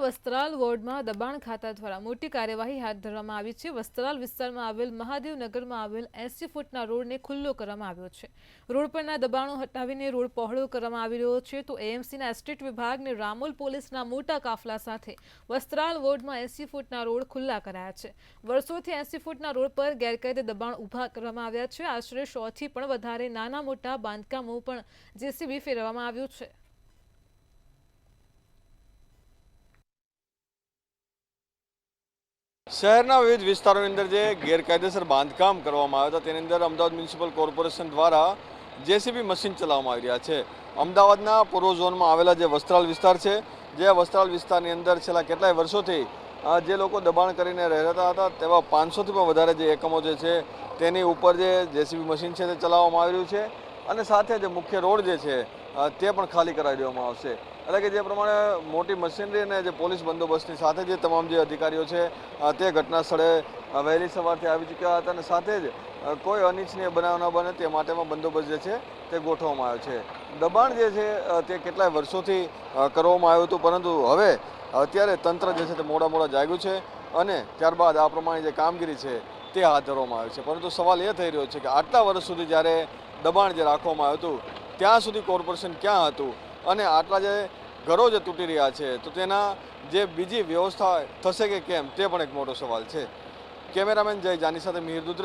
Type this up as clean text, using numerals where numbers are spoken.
વસ્ત્રાલ વોર્ડમાં દબાણ ખાતા દ્વારા મોટી કાર્યવાહી હાથ ધરવામાં આવી છે। વસ્ત્રાલ વિસ્તારમાં આવેલ મહાદેવનગરમાં આવેલ 80 ફૂટના રોડને ખુલ્લો કરવામાં આવ્યો છે। રોડ પરના દબાણો હટાવીને રોડ પહોળો કરવામાં આવી રહ્યો છે। તો એએમસીના એસ્ટેટ વિભાગ અને રામોલ પોલીસના મોટા કાફલા સાથે વસ્ત્રાલ વોર્ડમાં 80 ફૂટના રોડ ખુલ્લા કરાયા છે। વર્ષોથી 80 ફૂટના રોડ પર ગેરકાયદે દબાણ ઊભા કરવામાં આવ્યા છે। આશરે 100 થી પણ વધારે નાના મોટા બાંધકામો પણ જેસીબી ફેરવવામાં આવ્યું છે। શહેરના વિવિધ વિસ્તારોની અંદર જે ગેરકાયદેસર બાંધકામ કરવામાં આવ્યા હતા તેની અંદર અમદાવાદ મ્યુનિસિપલ કોર્પોરેશન દ્વારા જેસીબી મશીન ચલાવવામાં આવી રહ્યા છે। અમદાવાદના પૂર્વ ઝોનમાં આવેલા જે વસ્ત્રાલ વિસ્તાર છે, જે વસ્ત્રાલ વિસ્તારની અંદર છેલ્લા કેટલાય વર્ષોથી જે લોકો દબાણ કરીને રહેતા હતા તેવા 500થી પણ વધારે જે એકમો જે છે તેની ઉપર જે જેસીબી મશીન છે તે ચલાવવામાં આવી રહ્યું છે અને સાથે જે મુખ્ય રોડ જે છે તે પણ ખાલી કરાવી દેવામાં આવશે। એટલે કે જે પ્રમાણે મોટી મશીનરી અને જે પોલીસ બંદોબસ્તની સાથે જે તમામ જે અધિકારીઓ છે તે ઘટના સ્થળે વહેલી સવારથી આવી ચૂક્યા હતા અને સાથે જ કોઈ અનિચ્છનીય બનાવ ન બને તે માટેનો બંદોબસ્ત જે છે તે ગોઠવવામાં આવ્યો છે। દબાણ જે છે તે કેટલાય વર્ષોથી કરવામાં આવ્યું હતું, પરંતુ હવે અત્યારે તંત્ર જે છે તે મોડા જાગ્યું છે અને ત્યારબાદ આ પ્રમાણે જે કામગીરી છે તે હાથ ધરવામાં આવી છે। પરંતુ સવાલ એ થઈ રહ્યો છે કે આટલા વર્ષ સુધી જ્યારે દબાણ જે રાખવામાં આવ્યું હતું ત્યાં સુધી કોર્પોરેશન ક્યાં હતું અને આટલા જે ઘરો જે તૂટી રહ્યા છે તો તેના જે બીજી વ્યવસ્થા થશે કે કેમ તે પણ એક મોટો સવાલ છે। કેમેરામેન જય જાની સાથે મિહિર દુધરે।